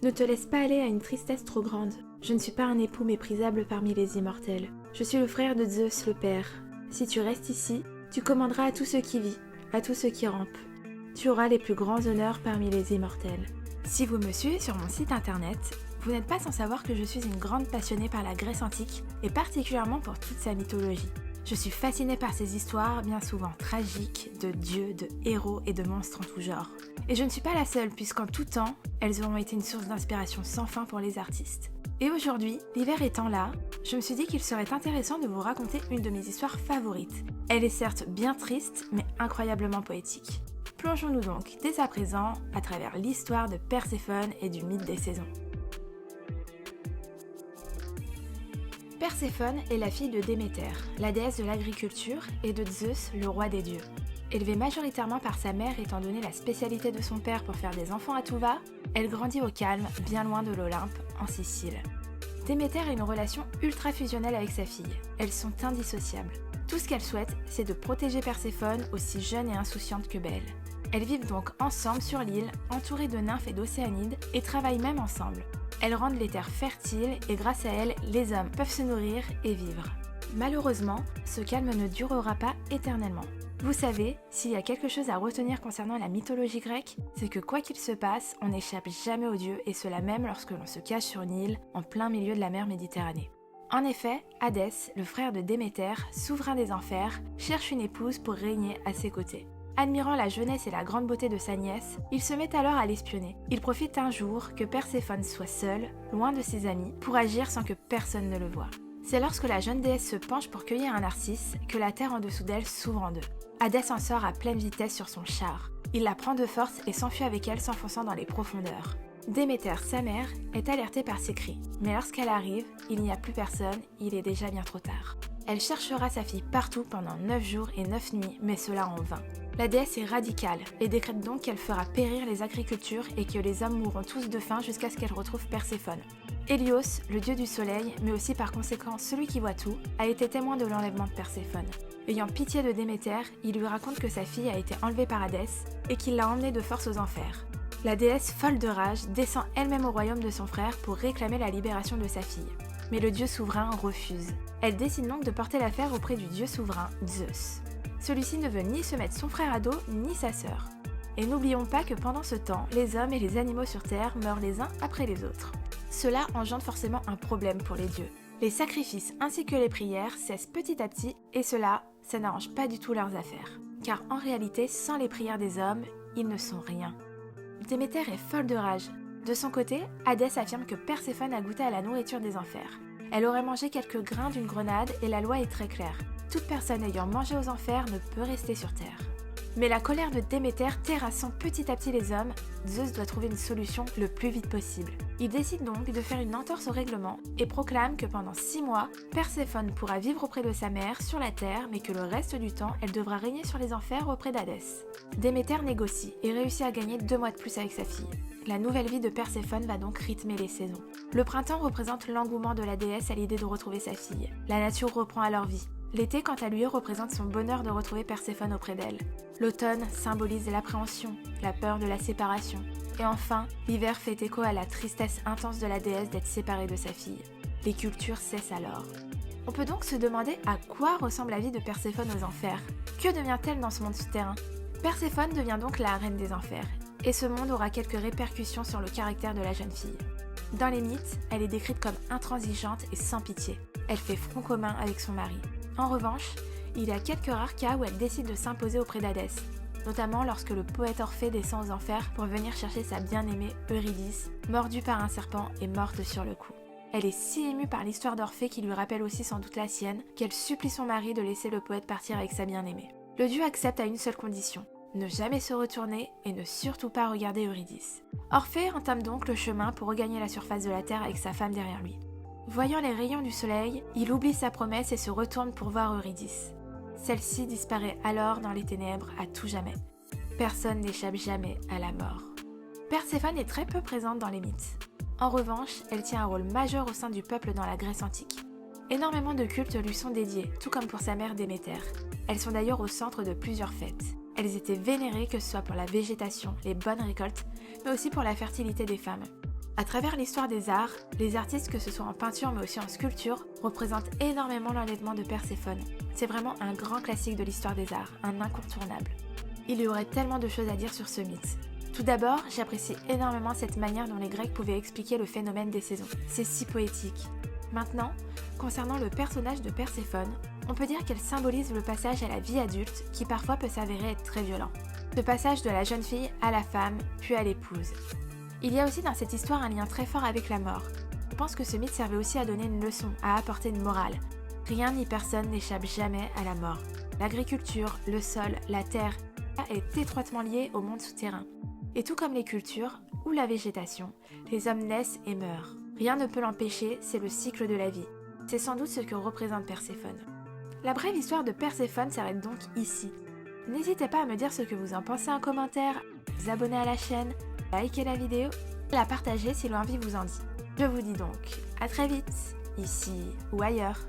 Ne te laisse pas aller à une tristesse trop grande. Je ne suis pas un époux méprisable parmi les immortels. Je suis le frère de Zeus le Père. Si tu restes ici, tu commanderas à tout ce qui vit, à tout ce qui rampe. Tu auras les plus grands honneurs parmi les immortels. Si vous me suivez sur mon site internet, vous n'êtes pas sans savoir que je suis une grande passionnée par la Grèce antique et particulièrement pour toute sa mythologie. Je suis fascinée par ces histoires bien souvent tragiques, de dieux, de héros et de monstres en tout genre. Et je ne suis pas la seule puisqu'en tout temps, elles ont été une source d'inspiration sans fin pour les artistes. Et aujourd'hui, l'hiver étant là, je me suis dit qu'il serait intéressant de vous raconter une de mes histoires favorites. Elle est certes bien triste, mais incroyablement poétique. Plongeons-nous donc dès à présent à travers l'histoire de Perséphone et du mythe des saisons. Perséphone est la fille de Déméter, la déesse de l'agriculture, et de Zeus, le roi des dieux. Élevée majoritairement par sa mère étant donné la spécialité de son père pour faire des enfants à tout va, elle grandit au calme, bien loin de l'Olympe, en Sicile. Déméter a une relation ultra fusionnelle avec sa fille. Elles sont indissociables. Tout ce qu'elle souhaite, c'est de protéger Perséphone, aussi jeune et insouciante que belle. Elles vivent donc ensemble sur l'île, entourées de nymphes et d'océanides, et travaillent même ensemble. Elles rendent les terres fertiles et grâce à elles, les hommes peuvent se nourrir et vivre. Malheureusement, ce calme ne durera pas éternellement. Vous savez, s'il y a quelque chose à retenir concernant la mythologie grecque, c'est que quoi qu'il se passe, on n'échappe jamais aux dieux et cela même lorsque l'on se cache sur une île en plein milieu de la mer Méditerranée. En effet, Hadès, le frère de Déméter, souverain des enfers, cherche une épouse pour régner à ses côtés. Admirant la jeunesse et la grande beauté de sa nièce, il se met alors à l'espionner. Il profite un jour que Perséphone soit seule, loin de ses amis, pour agir sans que personne ne le voie. C'est lorsque la jeune déesse se penche pour cueillir un narcisse que la terre en dessous d'elle s'ouvre en deux. Hadès en sort à pleine vitesse sur son char. Il la prend de force et s'enfuit avec elle s'enfonçant dans les profondeurs. Déméter, sa mère, est alertée par ses cris, mais lorsqu'elle arrive, il n'y a plus personne, il est déjà bien trop tard. Elle cherchera sa fille partout pendant 9 jours et 9 nuits, mais cela en vain. La déesse est radicale et décrète donc qu'elle fera périr les agricultures et que les hommes mourront tous de faim jusqu'à ce qu'elle retrouve Perséphone. Hélios, le dieu du soleil, mais aussi par conséquent celui qui voit tout, a été témoin de l'enlèvement de Perséphone. Ayant pitié de Déméter, il lui raconte que sa fille a été enlevée par Hadès et qu'il l'a emmenée de force aux enfers. La déesse, folle de rage, descend elle-même au royaume de son frère pour réclamer la libération de sa fille. Mais le dieu souverain refuse. Elle décide donc de porter l'affaire auprès du dieu souverain, Zeus. Celui-ci ne veut ni se mettre son frère à dos, ni sa sœur. Et n'oublions pas que pendant ce temps, les hommes et les animaux sur Terre meurent les uns après les autres. Cela engendre forcément un problème pour les dieux. Les sacrifices ainsi que les prières cessent petit à petit et ça n'arrange pas du tout leurs affaires. Car en réalité, sans les prières des hommes, ils ne sont rien. Déméter est folle de rage. De son côté, Hadès affirme que Perséphone a goûté à la nourriture des enfers. Elle aurait mangé quelques grains d'une grenade et la loi est très claire. Toute personne ayant mangé aux enfers ne peut rester sur Terre. Mais la colère de Déméter terrassant petit à petit les hommes, Zeus doit trouver une solution le plus vite possible. Il décide donc de faire une entorse au règlement et proclame que pendant 6 mois, Perséphone pourra vivre auprès de sa mère sur la Terre, mais que le reste du temps, elle devra régner sur les enfers auprès d'Hadès. Déméter négocie et réussit à gagner 2 mois de plus avec sa fille. La nouvelle vie de Perséphone va donc rythmer les saisons. Le printemps représente l'engouement de la déesse à l'idée de retrouver sa fille. La nature reprend alors vie. L'été, quant à lui, représente son bonheur de retrouver Perséphone auprès d'elle. L'automne symbolise l'appréhension, la peur de la séparation. Et enfin, l'hiver fait écho à la tristesse intense de la déesse d'être séparée de sa fille. Les cultures cessent alors. On peut donc se demander à quoi ressemble la vie de Perséphone aux enfers. Que devient-elle dans ce monde souterrain ? Perséphone devient donc la reine des enfers. Et ce monde aura quelques répercussions sur le caractère de la jeune fille. Dans les mythes, elle est décrite comme intransigeante et sans pitié. Elle fait front commun avec son mari. En revanche, il y a quelques rares cas où elle décide de s'imposer auprès d'Hadès, notamment lorsque le poète Orphée descend aux enfers pour venir chercher sa bien-aimée Eurydice, mordue par un serpent et morte sur le coup. Elle est si émue par l'histoire d'Orphée qui lui rappelle aussi sans doute la sienne, qu'elle supplie son mari de laisser le poète partir avec sa bien-aimée. Le dieu accepte à une seule condition, ne jamais se retourner et ne surtout pas regarder Eurydice. Orphée entame donc le chemin pour regagner la surface de la terre avec sa femme derrière lui. Voyant les rayons du soleil, il oublie sa promesse et se retourne pour voir Eurydice. Celle-ci disparaît alors dans les ténèbres à tout jamais. Personne n'échappe jamais à la mort. Perséphone est très peu présente dans les mythes. En revanche, elle tient un rôle majeur au sein du peuple dans la Grèce antique. Énormément de cultes lui sont dédiés, tout comme pour sa mère Déméter. Elles sont d'ailleurs au centre de plusieurs fêtes. Elles étaient vénérées que ce soit pour la végétation, les bonnes récoltes, mais aussi pour la fertilité des femmes. À travers l'histoire des arts, les artistes, que ce soit en peinture mais aussi en sculpture, représentent énormément l'enlèvement de Perséphone. C'est vraiment un grand classique de l'histoire des arts, un incontournable. Il y aurait tellement de choses à dire sur ce mythe. Tout d'abord, j'apprécie énormément cette manière dont les Grecs pouvaient expliquer le phénomène des saisons. C'est si poétique. Maintenant, concernant le personnage de Perséphone, on peut dire qu'elle symbolise le passage à la vie adulte qui parfois peut s'avérer être très violent. Ce passage de la jeune fille à la femme, puis à l'épouse. Il y a aussi dans cette histoire un lien très fort avec la mort. Je pense que ce mythe servait aussi à donner une leçon, à apporter une morale. Rien ni personne n'échappe jamais à la mort. L'agriculture, le sol, la terre est étroitement liée au monde souterrain. Et tout comme les cultures ou la végétation, les hommes naissent et meurent. Rien ne peut l'empêcher, c'est le cycle de la vie. C'est sans doute ce que représente Perséphone. La brève histoire de Perséphone s'arrête donc ici. N'hésitez pas à me dire ce que vous en pensez en commentaire, vous abonner à la chaîne, likez la vidéo et la partager si l'envie vous en dit. Je vous dis donc à très vite, ici ou ailleurs.